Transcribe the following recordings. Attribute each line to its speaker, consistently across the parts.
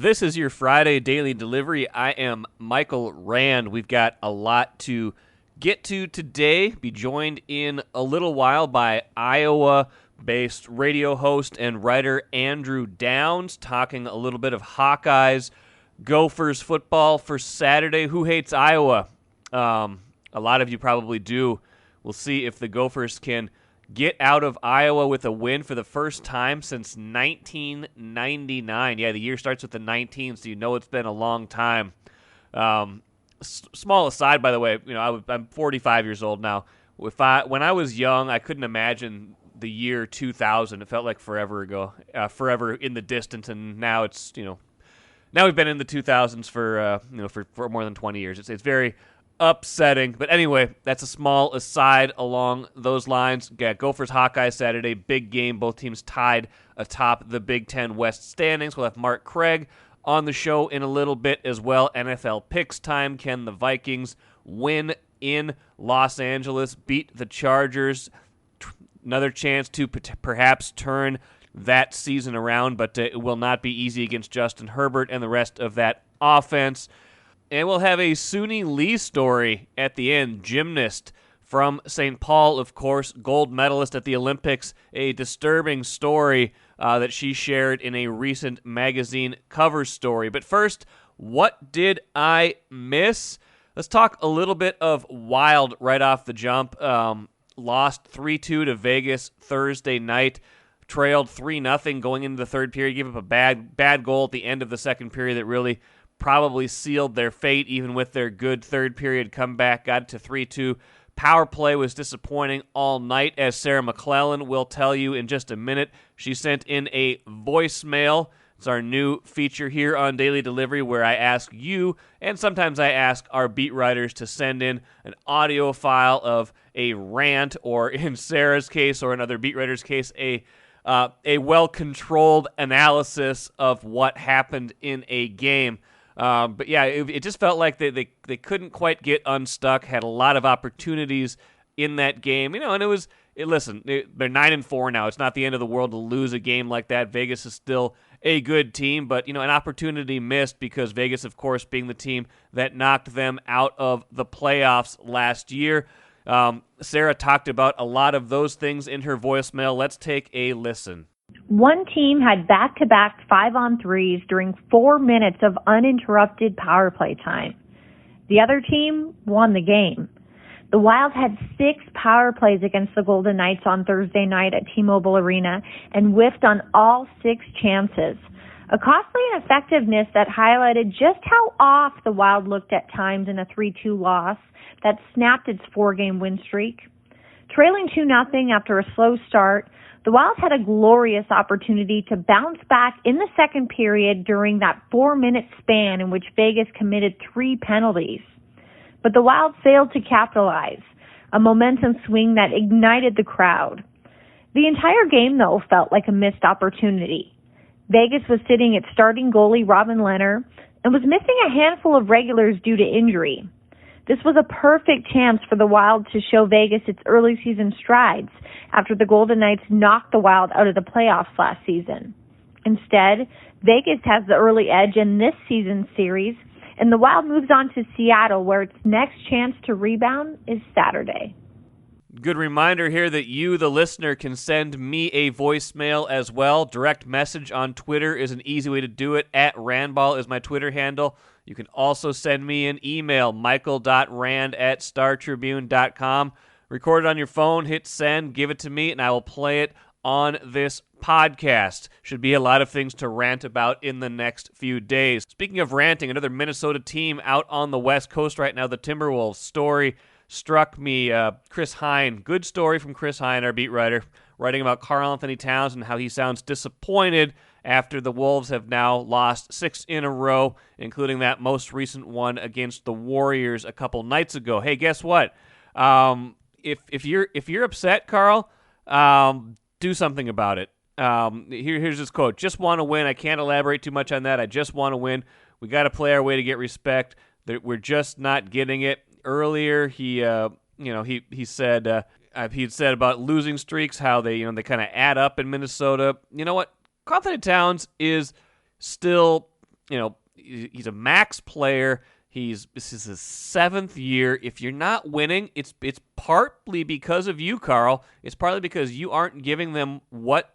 Speaker 1: This is your Friday Daily Delivery. I am Michael Rand. We've got a lot to get to today. Be joined in a little while by Iowa-based radio host and writer Andrew Downs, talking a little bit of Hawkeyes, Gophers football for Saturday. Who hates Iowa? A lot of you probably do. We'll see if the Gophers can get out of Iowa with a win for the first time since 1999. Yeah, the year starts with the 19, so you know it's been a long time. Small aside, by the way, I'm 45 years old now. When I was young, I couldn't imagine the year 2000. It felt like forever ago, forever in the distance, and now it's now we've been in the 2000s for more than 20 years. It's very upsetting. But anyway, that's a small aside along those lines. Yeah, Gophers Hawkeyes Saturday, big game. Both teams tied atop the Big Ten West standings. We'll have Mark Craig on the show in a little bit as well. NFL picks time. Can the Vikings win in Los Angeles, beat the Chargers? Another chance to perhaps turn that season around, but it will not be easy against Justin Herbert and the rest of that offense. And we'll have a Suni Lee story at the end, gymnast from St. Paul, of course, gold medalist at the Olympics, a disturbing story that she shared in a recent magazine cover story. But first, what did I miss? Let's talk a little bit of Wild right off the jump. Lost 3-2 to Vegas Thursday night, trailed 3-0 going into the third period, gave up a bad goal at the end of the second period that really probably sealed their fate, even with their good third period comeback, got to 3-2. Power play was disappointing all night, as Sarah McClellan will tell you in just a minute. She sent in a voicemail. It's our new feature here on Daily Delivery where I ask you, and sometimes I ask our beat writers, to send in an audio file of a rant, or in Sarah's case, or another beat writer's case, a well-controlled analysis of what happened in a game. But yeah, it just felt like they couldn't quite get unstuck. Had a lot of opportunities in that game, and listen, they're 9-4 now. It's not the end of the world to lose a game like that. Vegas is still a good team, but an opportunity missed because Vegas, of course, being the team that knocked them out of the playoffs last year. Sarah talked about a lot of those things in her voicemail. Let's take a listen.
Speaker 2: One team had back-to-back 5-on-3s during 4 minutes of uninterrupted power play time. The other team won the game. The Wild had 6 power plays against the Golden Knights on Thursday night at T-Mobile Arena and whiffed on all 6 chances. A costly ineffectiveness that highlighted just how off the Wild looked at times in a 3-2 loss that snapped its 4-game win streak. Trailing 2-0 after a slow start, the Wild had a glorious opportunity to bounce back in the second period during that 4-minute span in which Vegas committed 3 penalties. But the Wild failed to capitalize, a momentum swing that ignited the crowd. The entire game, though, felt like a missed opportunity. Vegas was sitting its starting goalie, Robin Lehner, and was missing a handful of regulars due to injury. This was a perfect chance for the Wild to show Vegas its early season strides after the Golden Knights knocked the Wild out of the playoffs last season. Instead, Vegas has the early edge in this season's series, and the Wild moves on to Seattle, where its next chance to rebound is Saturday.
Speaker 1: Good reminder here that you, the listener, can send me a voicemail as well. Direct message on Twitter is an easy way to do it. @Randball is my Twitter handle. You can also send me an email, michael.rand@startribune.com. Record it on your phone, hit send, give it to me, and I will play it on this podcast. Should be a lot of things to rant about in the next few days. Speaking of ranting, another Minnesota team out on the West Coast right now, the Timberwolves. Story struck me. Chris Hine, good story from Chris Hine, our beat writer, writing about Karl-Anthony Towns and how he sounds disappointed after the Wolves have now lost 6 in a row, including that most recent one against the Warriors a couple nights ago. Hey, guess what? If you're upset, Carl, do something about it. Here's his quote: "Just want to win. I can't elaborate too much on that. I just want to win. We got to play our way to get respect. We're just not getting it." Earlier, he said he'd said about losing streaks, how they kind of add up in Minnesota. You know what? Karl-Anthony Towns is still he's a max player. This is his 7th year. If you're not winning, it's partly because of you, Karl. It's partly because you aren't giving them what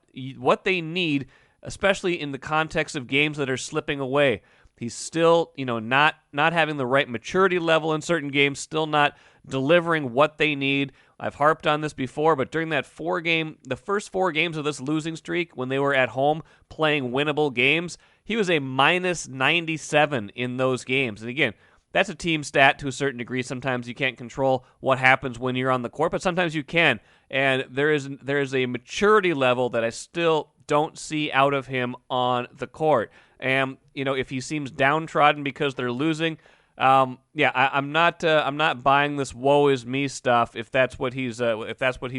Speaker 1: they need, especially in the context of games that are slipping away. He's still, not having the right maturity level in certain games, still not delivering what they need. I've harped on this before, but during that the first 4 games of this losing streak, when they were at home playing winnable games, he was a minus 97 in those games. And again, that's a team stat to a certain degree. Sometimes you can't control what happens when you're on the court, but sometimes you can. And there is a maturity level that I still don't see out of him on the court. And if he seems downtrodden because they're losing, I'm not buying this woe is me stuff. If that's what he's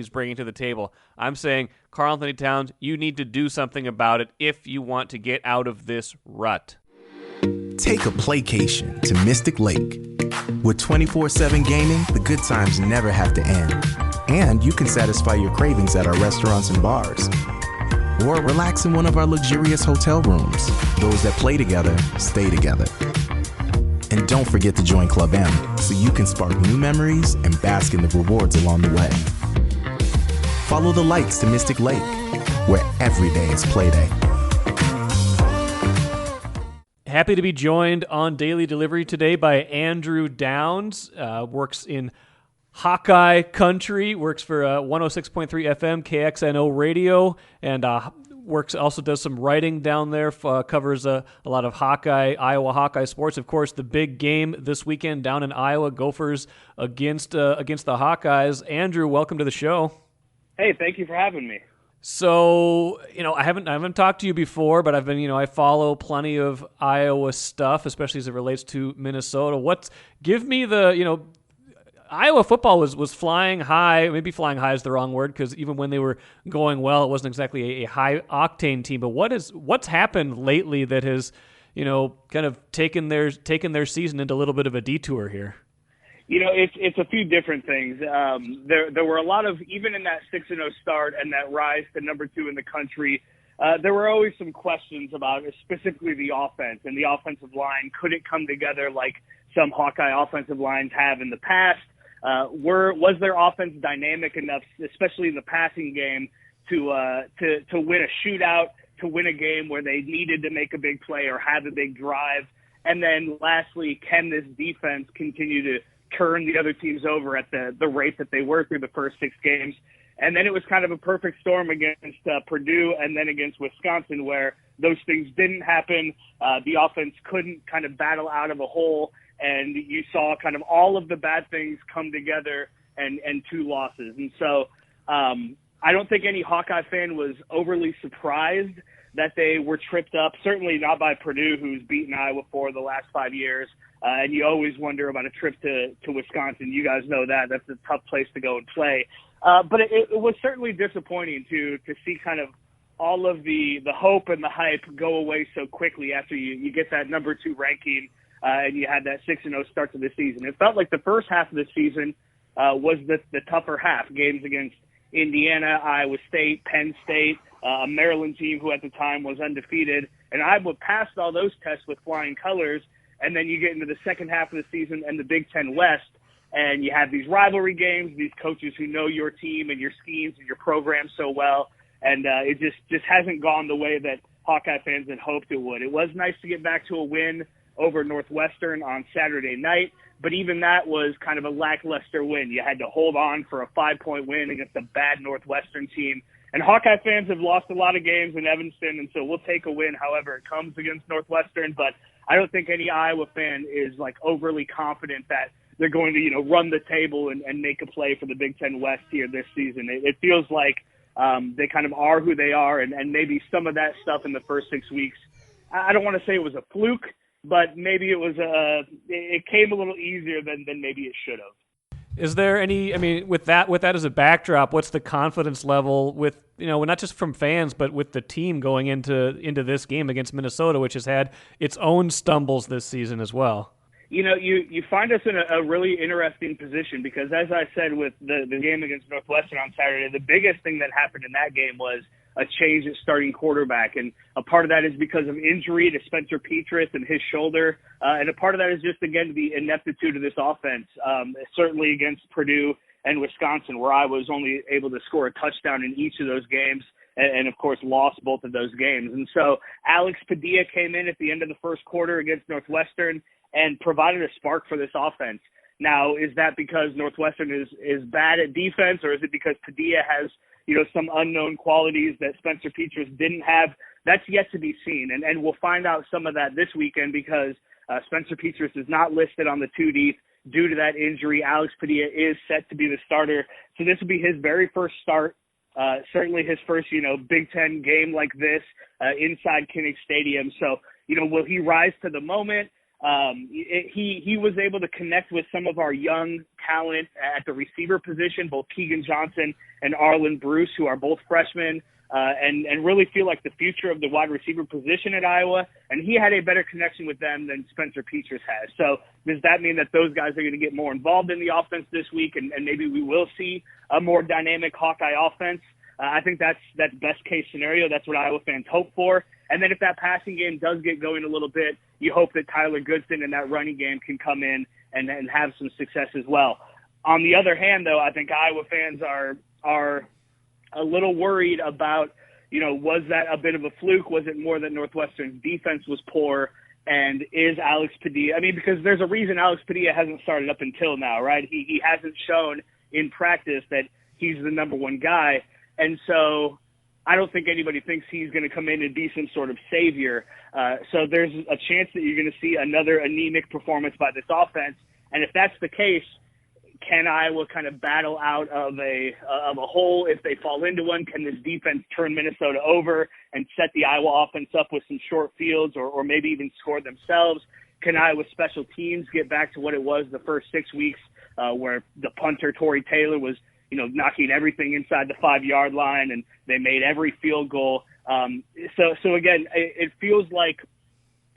Speaker 1: bringing to the table, I'm saying, Karl-Anthony Towns, you need to do something about it if you want to get out of this rut.
Speaker 3: Take a playcation to Mystic Lake. With 24/7 gaming, the good times never have to end. And you can satisfy your cravings at our restaurants and bars. Or relax in one of our luxurious hotel rooms. Those that play together, stay together. And don't forget to join Club M so you can spark new memories and bask in the rewards along the way. Follow the lights to Mystic Lake, where every day is play day.
Speaker 1: Happy to be joined on Daily Delivery today by Andrew Downs. Works in Hawkeye Country, works for 106.3 FM KXNO Radio, and also does some writing down there, covers a lot of Iowa Hawkeye sports. Of course, the big game this weekend down in Iowa, Gophers against the Hawkeyes. Andrew, welcome to the show.
Speaker 4: Hey, thank you for having me.
Speaker 1: So, I haven't talked to you before, but I follow plenty of Iowa stuff, especially as it relates to Minnesota. Give me the, Iowa football was flying high. Maybe flying high is the wrong word, because even when they were going well, it wasn't exactly a high octane team. But what's happened lately that has, kind of taken their season into a little bit of a detour here?
Speaker 4: It's a few different things. There were a lot of, even in that 6-0 start and that rise to number 2 in the country, there were always some questions about specifically the offense, and the offensive line couldn't come together like some Hawkeye offensive lines have in the past. Was their offense dynamic enough, especially in the passing game, to win a shootout, to win a game where they needed to make a big play or have a big drive? And then lastly, can this defense continue to turn the other teams over at the rate that they were through the first 6 games? And then it was kind of a perfect storm against Purdue and then against Wisconsin, where those things didn't happen. The offense couldn't kind of battle out of a hole, and you saw kind of all of the bad things come together and 2 losses. And so I don't think any Hawkeye fan was overly surprised that they were tripped up, certainly not by Purdue, who's beaten Iowa 4 the last 5 years. And you always wonder about a trip to Wisconsin. You guys know that. That's a tough place to go and play. But it was certainly disappointing to see kind of all of the hope and the hype go away so quickly after you get that number 2 ranking and you had that 6-0 start to the season. It felt like the first half of the season was the tougher half. Games against Indiana, Iowa State, Penn State, a Maryland team who at the time was undefeated. And Iowa passed all those tests with flying colors. And then you get into the second half of the season and the Big Ten West, and you have these rivalry games, these coaches who know your team and your schemes and your program so well, and it just hasn't gone the way that Hawkeye fans had hoped it would. It was nice to get back to a win over Northwestern on Saturday night, but even that was kind of a lackluster win. You had to hold on for a 5-point win against a bad Northwestern team. And Hawkeye fans have lost a lot of games in Evanston, and so we'll take a win however it comes against Northwestern, but I don't think any Iowa fan is like overly confident that they're going to, run the table and make a play for the Big Ten West here this season. It feels like they kind of are who they are, and maybe some of that stuff in the first 6 weeks, I don't want to say it was a fluke, but maybe it came a little easier than maybe it should have.
Speaker 1: Is there any, with that as a backdrop, what's the confidence level with, not just from fans, but with the team going into this game against Minnesota, which has had its own stumbles this season as well?
Speaker 4: You find us in a really interesting position because, as I said, with the game against Northwestern on Saturday, the biggest thing that happened in that game was a change at starting quarterback. And a part of that is because of injury to Spencer Petras and his shoulder. And a part of that is just, again, the ineptitude of this offense, certainly against Purdue and Wisconsin, where I was only able to score a touchdown in each of those games and of course, lost both of those games. And so Alex Padilla came in at the end of the first quarter against Northwestern and provided a spark for this offense. Now, is that because Northwestern is bad at defense, or is it because Padilla has, some unknown qualities that Spencer Petras didn't have? That's yet to be seen, and we'll find out some of that this weekend because Spencer Petras is not listed on the 2 deep due to that injury. Alex Padilla is set to be the starter, so this will be his very first start. Certainly his first, Big Ten game like this inside Kinnick Stadium. So, will he rise to the moment? He was able to connect with some of our young talent at the receiver position, both Keegan Johnson and Arlen Bruce, who are both freshmen, and really feel like the future of the wide receiver position at Iowa. And he had a better connection with them than Spencer Petras has. So does that mean that those guys are going to get more involved in the offense this week, and maybe we will see a more dynamic Hawkeye offense? I think that's best case scenario. That's what Iowa fans hope for. And then if that passing game does get going a little bit, you hope that Tyler Goodson and that running game can come in and have some success as well. On the other hand, though, I think Iowa fans are a little worried about, was that a bit of a fluke? Was it more that Northwestern's defense was poor? And is Alex Padilla, because there's a reason Alex Padilla hasn't started up until now, right? He hasn't shown in practice that he's the number one guy. And so I don't think anybody thinks he's going to come in and be some sort of savior. So there's a chance that you're going to see another anemic performance by this offense. And if that's the case, can Iowa kind of battle out of a hole if they fall into one? Can this defense turn Minnesota over and set the Iowa offense up with some short fields or maybe even score themselves? Can Iowa special teams get back to what it was the first 6 weeks where the punter, Torrey Taylor, was knocking everything inside the 5-yard line, and they made every field goal. So again, it feels like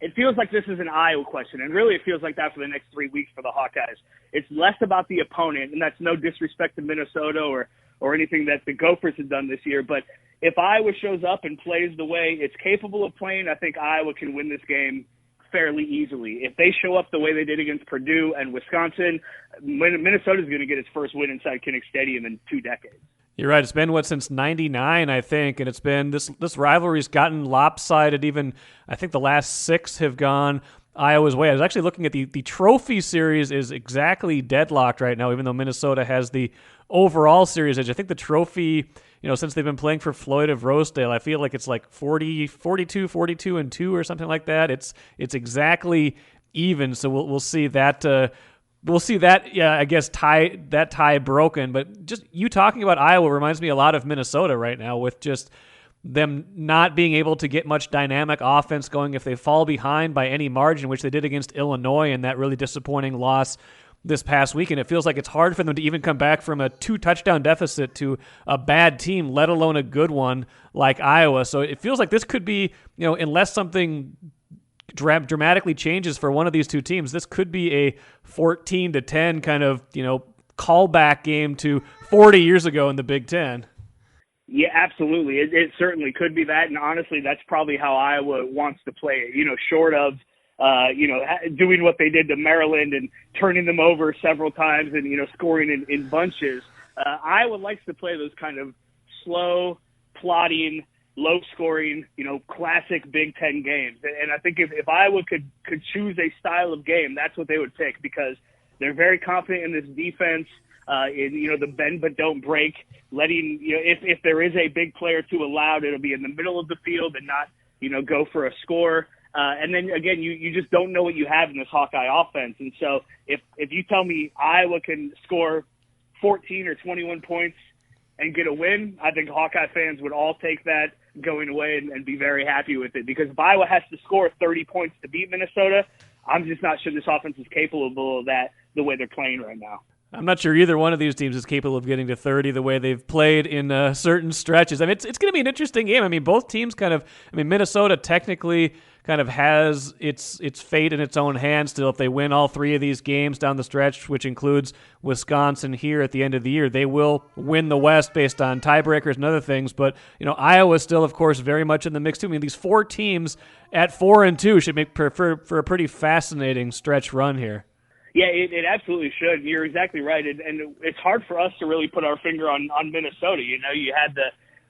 Speaker 4: this is an Iowa question, and really it feels like that for the next 3 weeks for the Hawkeyes. It's less about the opponent, and that's no disrespect to Minnesota or anything that the Gophers have done this year. But if Iowa shows up and plays the way it's capable of playing, I think Iowa can win this game fairly easily. If they show up the way they did against Purdue and Wisconsin, Minnesota's going to get its first win inside Kinnick Stadium in 2 decades.
Speaker 1: You're right. It's been, since 99, I think, and it's been this rivalry's gotten lopsided. Even, I think the last 6 have gone Iowa's way. I was actually looking at the trophy series is exactly deadlocked right now, even though Minnesota has the overall series edge. I think the trophy, since they've been playing for Floyd of Rosedale, I feel like it's like 42, and 2 or something like that. It's exactly even. So we'll see that. We'll see that. Yeah, I guess tie broken. But just you talking about Iowa reminds me a lot of Minnesota right now, with just them not being able to get much dynamic offense going if they fall behind by any margin, which they did against Illinois in that really disappointing loss this past weekend. It feels like it's hard for them to even come back from a 2-touchdown deficit to a bad team, let alone a good one like Iowa. So it feels like this could be, unless something dramatically changes for one of these two teams, this could be a 14-10 kind of, callback game to 40 years ago in the Big Ten.
Speaker 4: Yeah, absolutely. It certainly could be that. And honestly, that's probably how Iowa wants to play it, short of, doing what they did to Maryland and turning them over several times and, scoring in bunches. Iowa likes to play those kind of slow, plodding, low-scoring, classic Big Ten games. And I think if Iowa could choose a style of game, that's what they would pick, because they're very confident in this defense, in, the bend but don't break, letting, if there is a big play or two allowed, it'll be in the middle of the field and not, go for a score. And then, again, you just don't know what you have in this Hawkeye offense. And so if you tell me Iowa can score 14 or 21 points and get a win, I think Hawkeye fans would all take that going away and be very happy with it. Because if Iowa has to score 30 points to beat Minnesota, I'm just not sure this offense is capable of that the way they're playing right now.
Speaker 1: I'm not sure either one of these teams is capable of getting to 30 the way they've played in certain stretches. I mean, it's going to be an interesting game. I mean, both teams Minnesota technically kind of has its fate in its own hands still. If they win all three of these games down the stretch, which includes Wisconsin here at the end of the year, they will win the West based on tiebreakers and other things. But, Iowa's still, of course, very much in the mix too. I mean, these four teams at 4-2 should make for a pretty fascinating stretch run here.
Speaker 4: Yeah, it absolutely should. You're exactly right. And it's hard for us to really put our finger on Minnesota. You had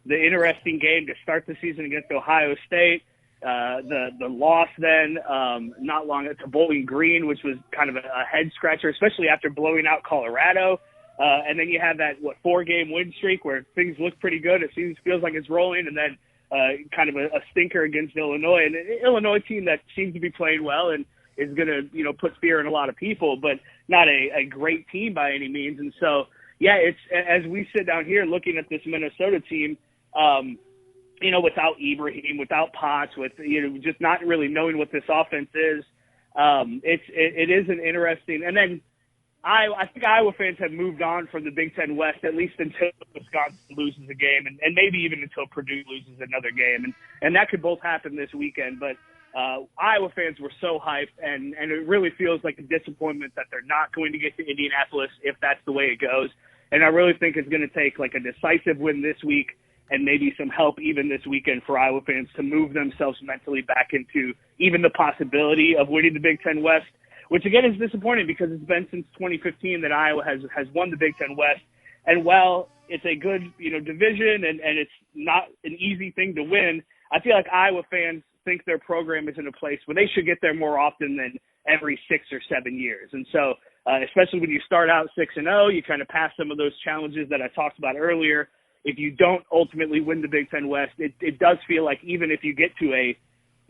Speaker 4: the interesting game to start the season against Ohio State. The loss then not long to Bowling Green, which was kind of a head scratcher, especially after blowing out Colorado. And then you have that 4-game win streak where things look pretty good. It feels like it's rolling, and then kind of a stinker against Illinois, and an Illinois team that seems to be playing well and is going to put fear in a lot of people, but not a great team by any means. And so yeah, it's as we sit down here looking at this Minnesota team. Without Ibrahim, without Potts, with just not really knowing what this offense is, it is an interesting. And then I think Iowa fans have moved on from the Big Ten West, at least until Wisconsin loses a game, and maybe even until Purdue loses another game, and that could both happen this weekend. But Iowa fans were so hyped, and it really feels like a disappointment that they're not going to get to Indianapolis if that's the way it goes. And I really think it's going to take like a decisive win this week, and maybe some help even this weekend for Iowa fans to move themselves mentally back into even the possibility of winning the Big Ten West, which again is disappointing because it's been since 2015 that Iowa has won the Big Ten West. And while it's a good, division and it's not an easy thing to win, I feel like Iowa fans think their program is in a place where they should get there more often than every 6 or 7 years. And so, especially when you start out 6-0, you kind of pass some of those challenges that I talked about earlier. If you don't ultimately win the Big Ten West, it does feel like even if you get to a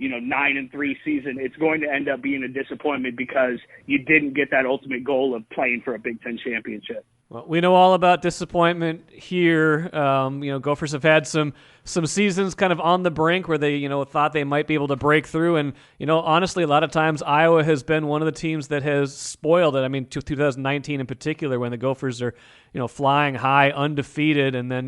Speaker 4: 9-3 season, it's going to end up being a disappointment because you didn't get that ultimate goal of playing for a Big Ten championship.
Speaker 1: Well, we know all about disappointment here. Gophers have had some seasons kind of on the brink where they, thought they might be able to break through. And, honestly, a lot of times Iowa has been one of the teams that has spoiled it. I mean, 2019 in particular, when the Gophers are, flying high, undefeated, and then,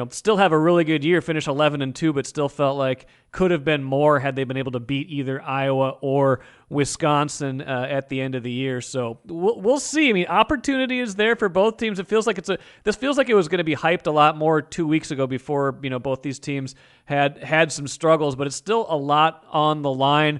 Speaker 1: still have a really good year, finish 11-2, but still felt like could have been more had they been able to beat either Iowa or Wisconsin at the end of the year. So we'll see. I mean, opportunity is there for both teams. It feels like this feels like it was going to be hyped a lot more 2 weeks ago before, both these teams had some struggles, but it's still a lot on the line.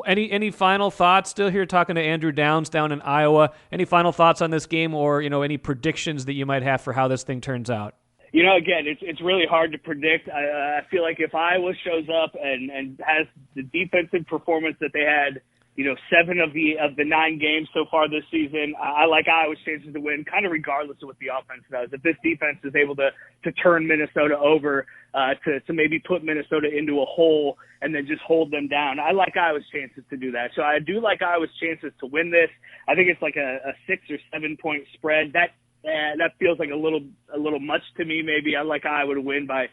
Speaker 1: Any final thoughts still here talking to Andrew Downs down in Iowa? Any final thoughts on this game or, any predictions that you might have for how this thing turns out?
Speaker 4: Again, it's really hard to predict. I feel like if Iowa shows up and has the defensive performance that they had, 7 of the 9 games so far this season, I like Iowa's chances to win, kind of regardless of what the offense does. If this defense is able to turn Minnesota over, to maybe put Minnesota into a hole and then just hold them down, I like Iowa's chances to do that. So I do like Iowa's chances to win this. I think it's like a 6 or 7 point spread. That feels like a little much to me. Maybe I like Iowa to win by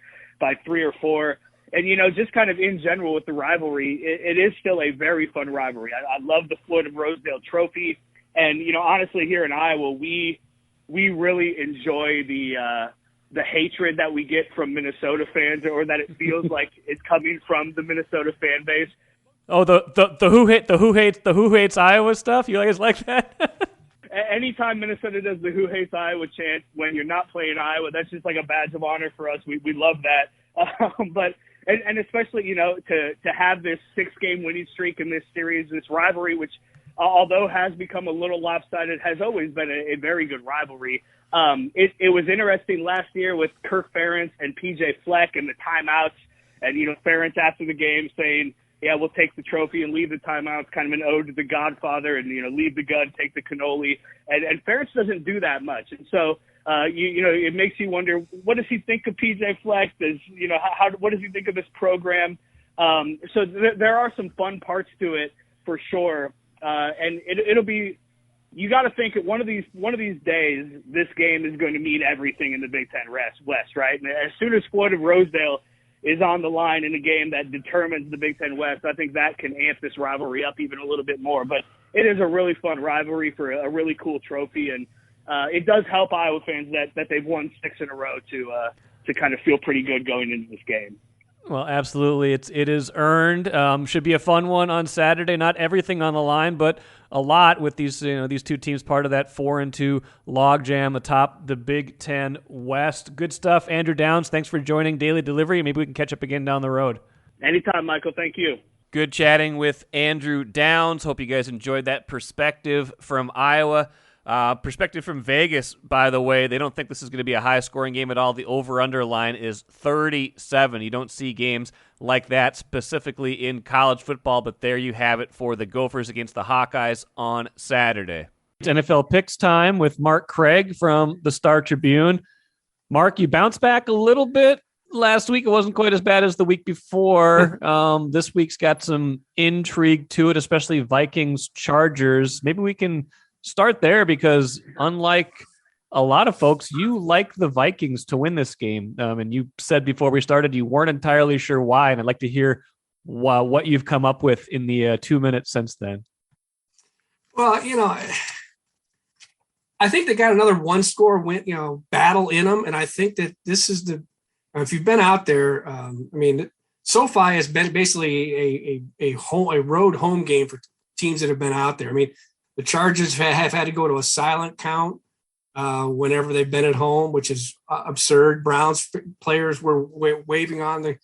Speaker 4: 3 or 4. And, just kind of in general with the rivalry, it is still a very fun rivalry. I love the Floyd of Rosedale trophy. And, honestly, here in Iowa, we really enjoy the hatred that we get from Minnesota fans, or that it feels like it's coming from the Minnesota fan base.
Speaker 1: Oh, the who hates Iowa stuff? You guys like that?
Speaker 4: Anytime Minnesota does the who hates Iowa chant when you're not playing Iowa, that's just like a badge of honor for us. We love that. But especially, to have this 6-game winning streak in this series, this rivalry, which although has become a little lopsided, has always been a very good rivalry. It was interesting last year with Kirk Ferentz and PJ Fleck and the timeouts, and Ferentz after the game saying, "Yeah, we'll take the trophy and leave the timeouts," kind of an ode to the Godfather, and leave the gun, take the cannoli. And Ferentz doesn't do that much, and so it makes you wonder, what does he think of PJ Fleck? What does he think of this program? So there are some fun parts to it for sure, and it'll be. You got to think that one of these days, this game is going to mean everything in the Big Ten West, right? And as soon as Floyd of Rosedale is on the line in a game that determines the Big Ten West, I think that can amp this rivalry up even a little bit more. But it is a really fun rivalry for a really cool trophy, and it does help Iowa fans that they've won 6 in a row to kind of feel pretty good going into this game.
Speaker 1: Well, absolutely. It is earned. Should be a fun one on Saturday. Not everything on the line, but a lot with these two teams part of that 4-2 logjam atop the Big Ten West. Good stuff. Andrew Downs, thanks for joining Daily Delivery. Maybe we can catch up again down the road.
Speaker 4: Anytime, Michael. Thank you.
Speaker 1: Good chatting with Andrew Downs. Hope you guys enjoyed that perspective from Iowa. Perspective from Vegas, by the way, they don't think this is going to be a high-scoring game at all. The over-under line is 37. You don't see games like that specifically in college football, but there you have it for the Gophers against the Hawkeyes on Saturday. It's NFL Picks time with Mark Craig from the Star Tribune. Mark, you bounced back a little bit last week. It wasn't quite as bad as the week before. This week's got some intrigue to it, especially Vikings-Chargers. Maybe we can start there because unlike a lot of folks, you like the Vikings to win this game. And you said before we started you weren't entirely sure why, and I'd like to hear what you've come up with in the 2 minutes since then.
Speaker 5: Well, I think they got another one-score win, battle in them, and I think that this is if you've been out there, SoFi has been basically a road home game for teams that have been out there. I mean, the Chargers have had to go to a silent count whenever they've been at home, which is absurd. Browns players were waving on the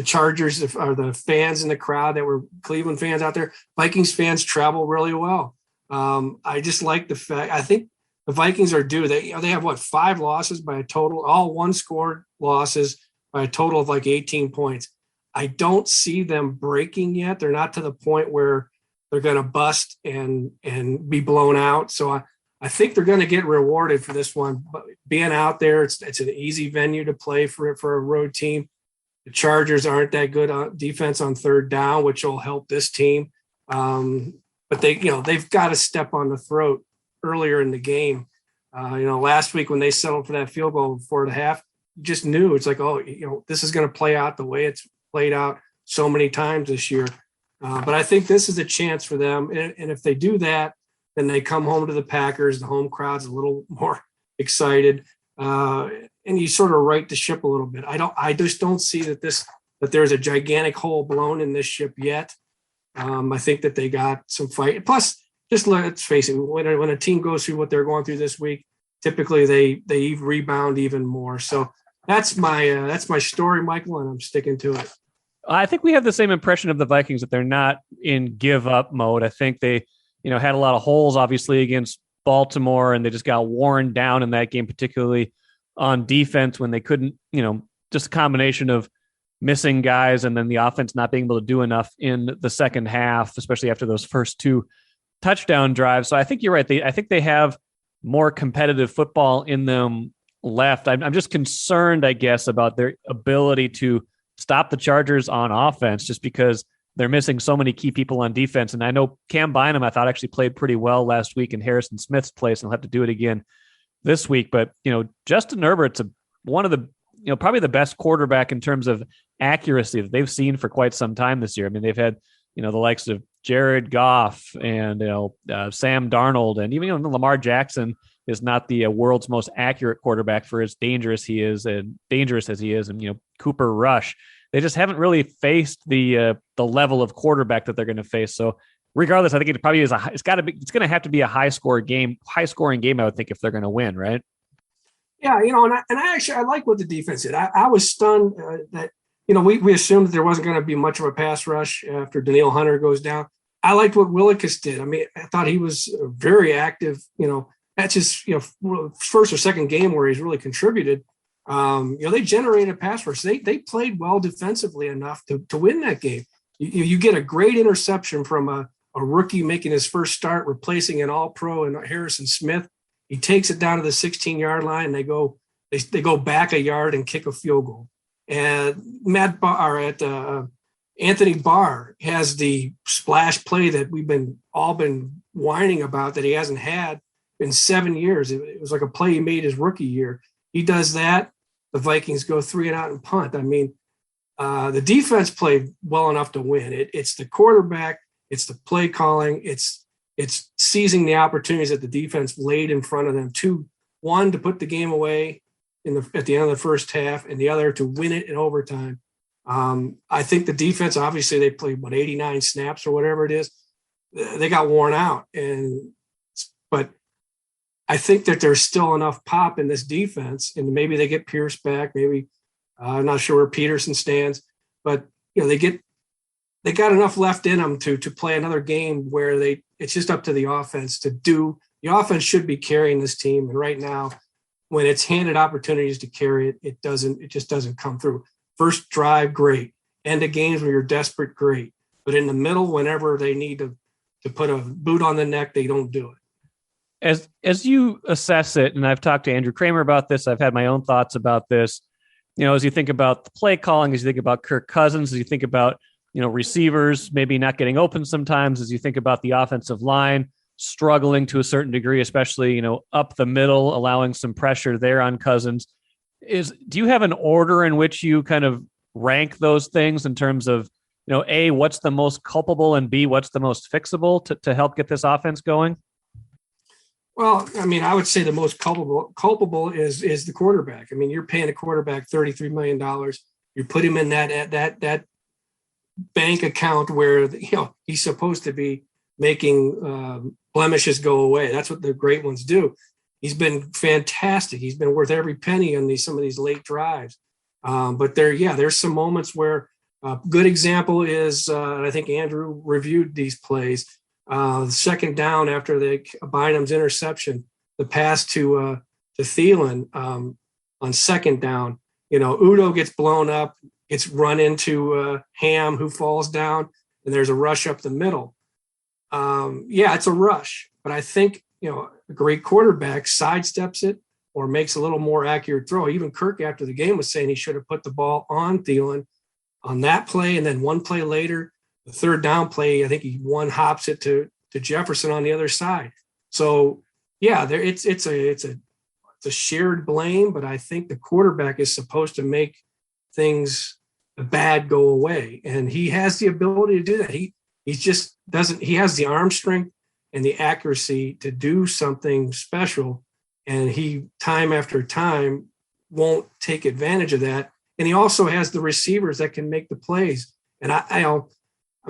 Speaker 5: Chargers, or the fans in the crowd that were Cleveland fans out there. Vikings fans travel really well. I just like the fact. I think the Vikings are due. They have 5 losses by a total, all one-score losses by a total of like 18 points. I don't see them breaking yet. They're not to the point where they're going to bust and be blown out. So I think they're going to get rewarded for this one. But being out there, it's an easy venue to play for a road team. The Chargers aren't that good on defense on third down, which will help this team. But they've got to step on the throat earlier in the game. Last week when they settled for that field goal before the half, you just knew it's like, this is going to play out the way it's played out so many times this year. But I think this is a chance for them. And if they do that, then they come home to the Packers. The home crowd's a little more excited. And you sort of right the ship a little bit. I just don't see that there's a gigantic hole blown in this ship yet. I think that they got some fight. Plus, just let's face it, when a team goes through what they're going through this week, typically they rebound even more. So that's my story, Michael, and I'm sticking to it.
Speaker 1: I think we have the same impression of the Vikings, that they're not in give up mode. I think they, had a lot of holes, obviously, against Baltimore, and they just got worn down in that game, particularly on defense when they couldn't, just a combination of missing guys and then the offense not being able to do enough in the second half, especially after those first 2 touchdown drives. So I think you're right. I think they have more competitive football in them left. I'm just concerned, I guess, about their ability to stop the Chargers on offense, just because they're missing so many key people on defense. And I know Cam Bynum, I thought, actually played pretty well last week in Harrison Smith's place, and he'll have to do it again this week. But, Justin Herbert's one of the, probably the best quarterback in terms of accuracy that they've seen for quite some time this year. I mean, they've had, the likes of Jared Goff and, Sam Darnold, and even Lamar Jackson is not the world's most accurate quarterback for as dangerous as he is, and Cooper Rush. They just haven't really faced the level of quarterback that they're going to face. So regardless, I think it probably is it's going to have to be a high scoring game, I would think, if they're going to win, right?
Speaker 5: Yeah, and I like what the defense did. I was stunned that we assumed that there wasn't going to be much of a pass rush after Danielle Hunter goes down. I liked what Willikis did. I mean, I thought he was very active. That's his first or second game where he's really contributed. They generated pass rush. They played well defensively enough to win that game. You get a great interception from a rookie making his first start, replacing an All-Pro and Harrison Smith. He takes it down to the 16-yard line. And they go back a yard and kick a field goal. And Anthony Barr has the splash play that we've all been whining about that he hasn't had in 7 years. It was like a play he made his rookie year. He does that. The Vikings go 3 and out and punt. I mean, the defense played well enough to win. It's the quarterback. It's the play calling. It's seizing the opportunities that the defense laid in front of them. One, to put the game away at the end of the first half, and the other to win it in overtime. I think the defense, obviously, they played 89 snaps or whatever it is. They got worn out, but I think that there's still enough pop in this defense, and maybe they get Pierce back. Maybe I'm not sure where Peterson stands, but they got enough left in them to play another game where it's just up to the offense to do. The offense should be carrying this team, and right now, when it's handed opportunities to carry it, it just doesn't come through. First drive, great. End of games when you're desperate, great. But in the middle, whenever they need to put a boot on the neck, they don't do it.
Speaker 1: As you assess it, and I've talked to Andrew Kramer about this, I've had my own thoughts about this. As you think about the play calling, as you think about Kirk Cousins, as you think about receivers maybe not getting open sometimes, as you think about the offensive line struggling to a certain degree, especially up the middle, allowing some pressure there on Cousins. Do you have an order in which you kind of rank those things in terms of A, what's the most culpable, and B, what's the most fixable to help get this offense going?
Speaker 5: Well, I mean, I would say the most culpable is the quarterback. I mean, you're paying a quarterback $33 million. You put him in that bank account where he's supposed to be making blemishes go away. That's what the great ones do. He's been fantastic. He's been worth every penny on some of these late drives. But there's some moments where a good example is, I think Andrew reviewed these plays. Second down after Bynum's interception, the pass to Thielen on second down. Udo gets blown up, gets run into Ham, who falls down, and there's a rush up the middle. It's a rush, but I think a great quarterback sidesteps it or makes a little more accurate throw. Even Kirk after the game was saying he should have put the ball on Thielen on that play, and then one play later, the third down play, I think he hops it to Jefferson on the other side. So it's a shared blame, but I think the quarterback is supposed to make things bad go away, and he has the ability to do that. He just doesn't. He has the arm strength and the accuracy to do something special, and he time after time won't take advantage of that. And he also has the receivers that can make the plays. And I'm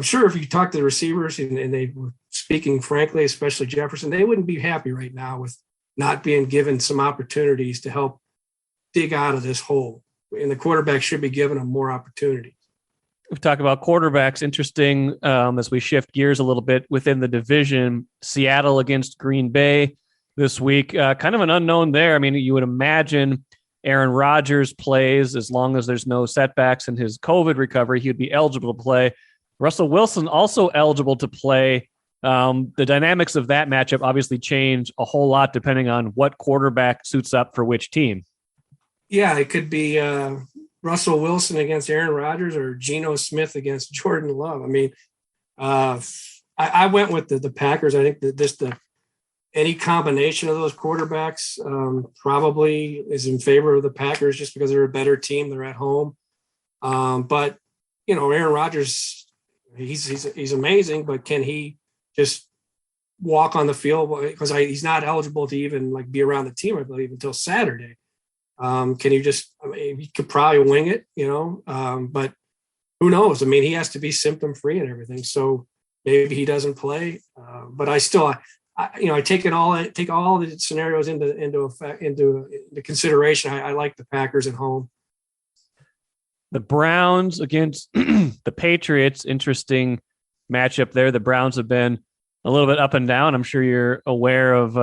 Speaker 5: sure if you talk to the receivers and they were speaking frankly, especially Jefferson, they wouldn't be happy right now with not being given some opportunities to help dig out of this hole. And the quarterback should be given them more opportunities.
Speaker 1: We talk about quarterbacks. Interesting as we shift gears a little bit within the division. Seattle against Green Bay this week. Kind of an unknown there. I mean, you would imagine Aaron Rodgers plays as long as there's no setbacks in his COVID recovery. He would be eligible to play. Russell Wilson also eligible to play. The dynamics of that matchup obviously change a whole lot depending on what quarterback suits up for which team.
Speaker 5: Yeah, it could be Russell Wilson against Aaron Rodgers or Geno Smith against Jordan Love. I mean, I went with the Packers. I think that any combination of those quarterbacks probably is in favor of the Packers just because they're a better team. They're at home. But, Aaron Rodgers, he's amazing, but can he just walk on the field? Because he's not eligible to even be around the team, I believe, until Saturday. Can you he could probably wing it, but who knows? I mean, he has to be symptom free and everything. So maybe he doesn't play. But I take all the scenarios into consideration. I like the Packers at home.
Speaker 1: The Browns against the Patriots, interesting matchup there. The Browns have been a little bit up and down. I'm sure you're aware of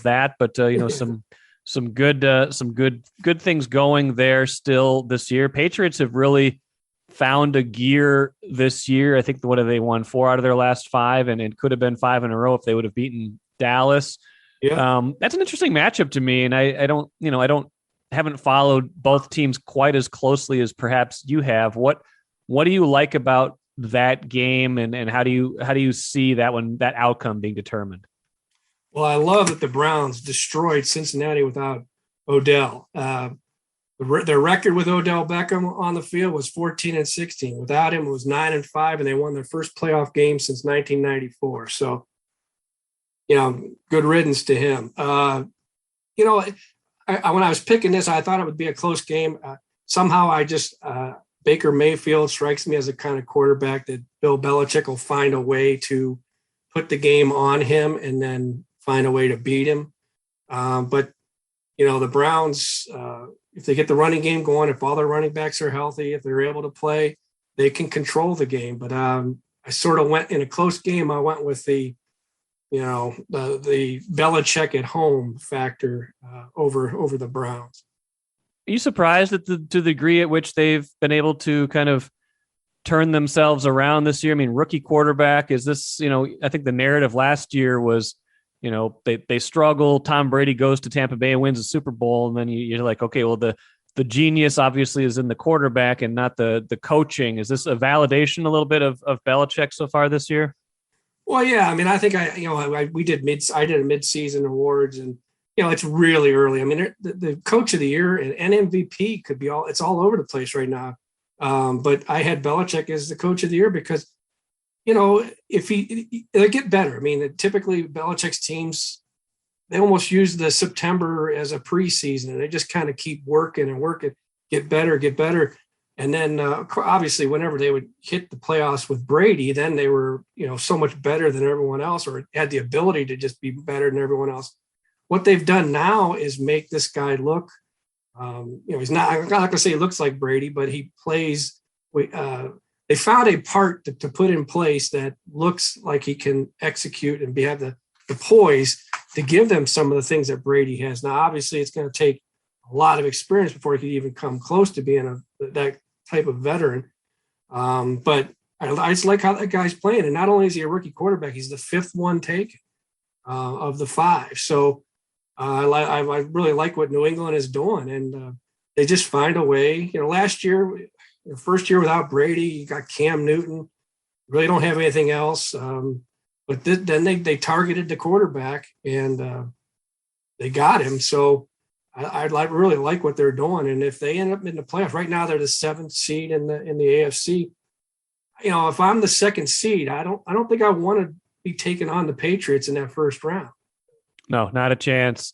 Speaker 1: that, but some good things going there still this year. Patriots have really found a gear this year. I think what have they won 4 out of their last 5, and it could have been 5 in a row if they would have beaten Dallas.
Speaker 5: Yeah.
Speaker 1: That's an interesting matchup to me, and I haven't followed both teams quite as closely as perhaps you have. What do you like about that game, and how do you see that outcome being determined?
Speaker 5: Well, I love that the Browns destroyed Cincinnati without Odell. Their record with Odell Beckham on the field was 14-16. Without him, it was 9-5, and they won their first playoff game since 1994. So, good riddance to him. When I was picking this, I thought it would be a close game. Somehow Baker Mayfield strikes me as a kind of quarterback that Bill Belichick will find a way to put the game on him and then find a way to beat him. But the Browns, if they get the running game going, if all their running backs are healthy, if they're able to play, they can control the game. But I sort of went in a close game. I went with the Belichick at home factor over the Browns.
Speaker 1: Are you surprised at to the degree at which they've been able to kind of turn themselves around this year? I mean, rookie quarterback, is this, I think the narrative last year was, they struggle. Tom Brady goes to Tampa Bay and wins a Super Bowl. And then you're like, okay, well, the genius obviously is in the quarterback and not the coaching. Is this a validation a little bit of Belichick so far this year?
Speaker 5: Well, yeah. I mean, I think I did a mid-season awards, and, it's really early. I mean, the coach of the year and MVP could be it's all over the place right now. But I had Belichick as the coach of the year because, if they get better. I mean, typically Belichick's teams, they almost use the September as a preseason, and they just kind of keep working and working, get better. And then obviously whenever they would hit the playoffs with Brady, then they were, so much better than everyone else, or had the ability to just be better than everyone else. What they've done now is make this guy look, he's not, I'm not going to say he looks like Brady, but he plays, they found a part to put in place that looks like he can execute and have the poise to give them some of the things that Brady has. Now, obviously it's going to take a lot of experience before he can even come close to being that type of veteran. But I just like how that guy's playing. And not only is he a rookie quarterback, he's the fifth one taken of the five. So I really like what New England is doing. And they just find a way. Last year, first year without Brady, you got Cam Newton. Really don't have anything else. But then they targeted the quarterback, and they got him. So I really like what they're doing. And if they end up in the playoffs, right now they're the 7th seed in the AFC. If I'm the 2nd seed, I don't think I want to be taking on the Patriots in that first round.
Speaker 1: No, not a chance.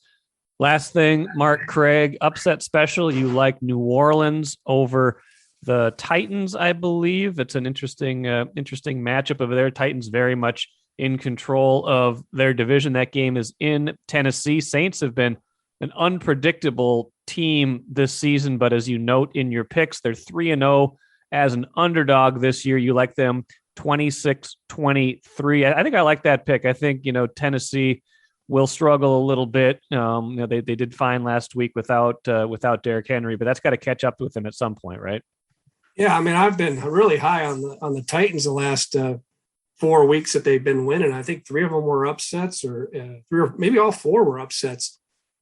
Speaker 1: Last thing, Mark Craig, upset special. You like New Orleans over the Titans, I believe. It's an interesting matchup over there. Titans very much in control of their division. That game is in Tennessee. Saints have been an unpredictable team this season, but as you note in your picks, they're 3-0 as an underdog this year. You like them 26-23. I think I like that pick. I think, Tennessee will struggle a little bit. They did fine last week without Derrick Henry, but that's got to catch up with them at some point, right?
Speaker 5: Yeah, I mean, I've been really high on the Titans the last 4 weeks that they've been winning. I think 3 of them were upsets, or 3 or maybe all 4 were upsets.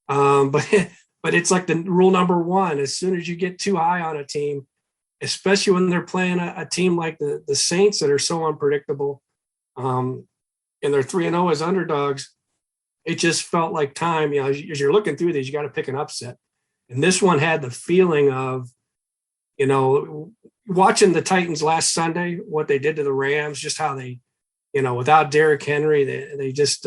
Speaker 5: But it's like the rule number 1: as soon as you get too high on a team, especially when they're playing a team like the Saints that are so unpredictable, and they're 3-0 as underdogs, it just felt like time. As you're looking through these, you got to pick an upset, and this one had the feeling of, watching the Titans last Sunday, what they did to the Rams, just how they, without Derrick Henry, they just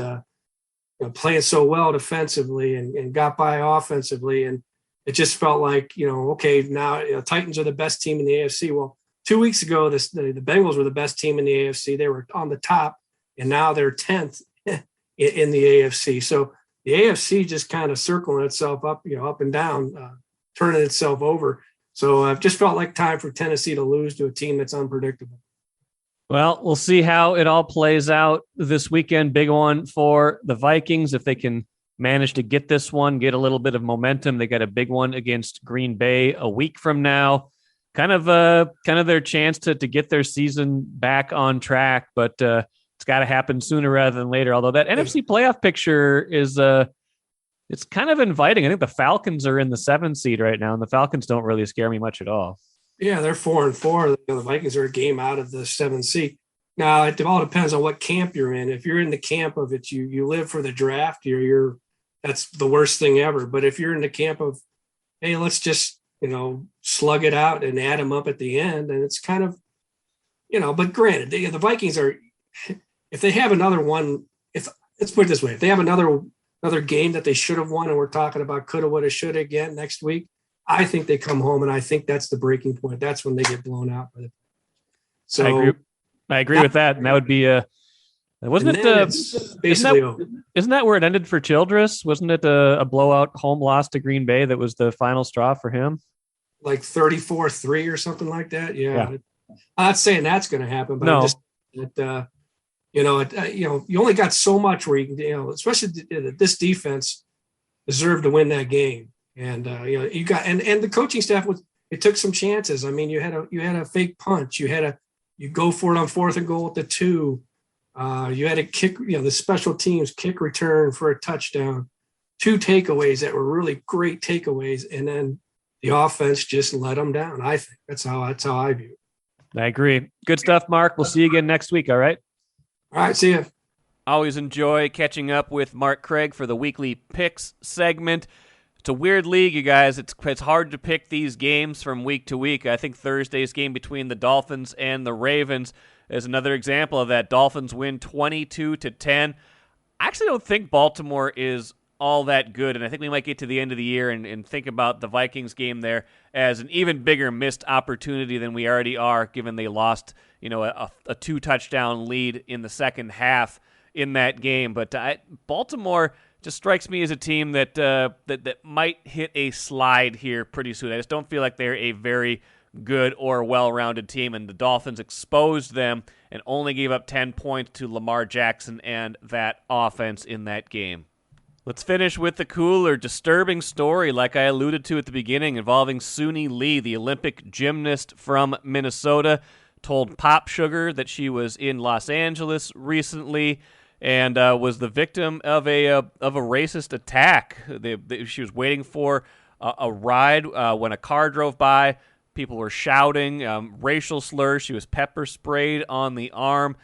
Speaker 5: playing so well defensively and got by offensively. And it just felt like, okay, now Titans are the best team in the AFC. Well, 2 weeks ago, the Bengals were the best team in the AFC. They were on the top, and now they're 10th in the AFC. So the AFC just kind of circling itself up, up and down, turning itself over. So it just felt like time for Tennessee to lose to a team that's unpredictable.
Speaker 1: Well, we'll see how it all plays out this weekend. Big one for the Vikings. If they can manage to get this one, get a little bit of momentum, they got a big one against Green Bay a week from now. Kind of their chance to get their season back on track, but it's got to happen sooner rather than later. Although that NFC playoff picture is it's kind of inviting. I think the Falcons are in the 7th seed right now, and the Falcons don't really scare me much at all.
Speaker 5: Yeah, they're 4-4. The Vikings are a game out of the 7th seed. Now, it all depends on what camp you're in. If you're in the camp of it, you live for the draft, that's the worst thing ever. But if you're in the camp of, hey, let's just slug it out and add them up at the end. And it's kind of, but granted, the Vikings are, if they have another one, let's put it this way, if they have another game that they should have won, and we're talking about coulda, woulda, shoulda again next week, I think they come home, and I think that's the breaking point. That's when they get blown out. So
Speaker 1: I agree with that. And that would be wasn't it basically isn't that where it ended for Childress? Wasn't it a blowout home loss to Green Bay that was the final straw for him?
Speaker 5: Like 34-3 or something like that. Yeah. I'm not saying that's going to happen, but no. You only got so much where you can, especially this defense deserved to win that game. And, you got, and the coaching staff it took some chances. I mean, you had a fake punch. You go for it on 4th and goal at the 2. You had a kick, the special teams kick return for a touchdown, 2 takeaways that were really great takeaways. And then the offense just let them down. I think that's how I view it.
Speaker 1: I agree. Good stuff, Mark. We'll see you again next week. All right.
Speaker 5: All right. See you.
Speaker 1: Always enjoy catching up with Mark Craig for the weekly picks segment. It's a weird league, you guys. It's hard to pick these games from week to week. I think Thursday's game between the Dolphins and the Ravens is another example of that. Dolphins win 22-10. I actually don't think Baltimore is all that good, and I think we might get to the end of the year and think about the Vikings game there as an even bigger missed opportunity than we already are, given they lost a 2-touchdown lead in the second half in that game. But Baltimore just strikes me as a team that might hit a slide here pretty soon. I just don't feel like they're a very good or well-rounded team, and the Dolphins exposed them and only gave up 10 points to Lamar Jackson and that offense in that game. Let's finish with the cooler, disturbing story, like I alluded to at the beginning, involving Suni Lee, the Olympic gymnast from Minnesota, told Pop Sugar that she was in Los Angeles recently and was the victim of a racist attack. She was waiting for a ride when a car drove by. People were shouting racial slurs. She was pepper sprayed on the arm,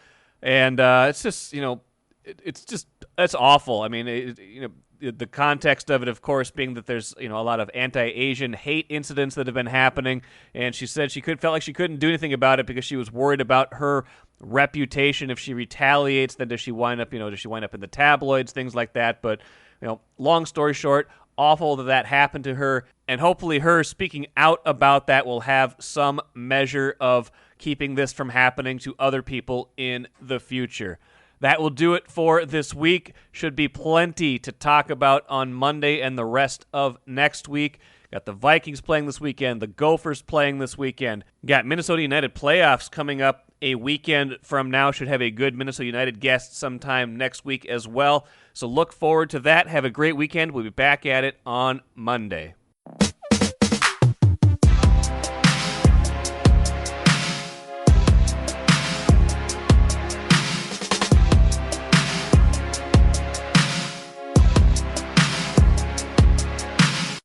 Speaker 1: and it's just that's awful. I mean, the context of it, of course, being that there's a lot of anti-Asian hate incidents that have been happening, and she said felt like she couldn't do anything about it because she was worried about her reputation. If she retaliates, then does she wind up in the tabloids, things like that. But long story short, awful that happened to her, and hopefully her speaking out about that will have some measure of keeping this from happening to other people in the future. That will do it for this week. Should be plenty to talk about on Monday and the rest of next week. Got the Vikings playing this weekend, the Gophers playing this weekend. Got Minnesota United playoffs coming up a weekend from now. Should have a good Minnesota United guest sometime next week as well. So look forward to that. Have a great weekend. We'll be back at it on Monday.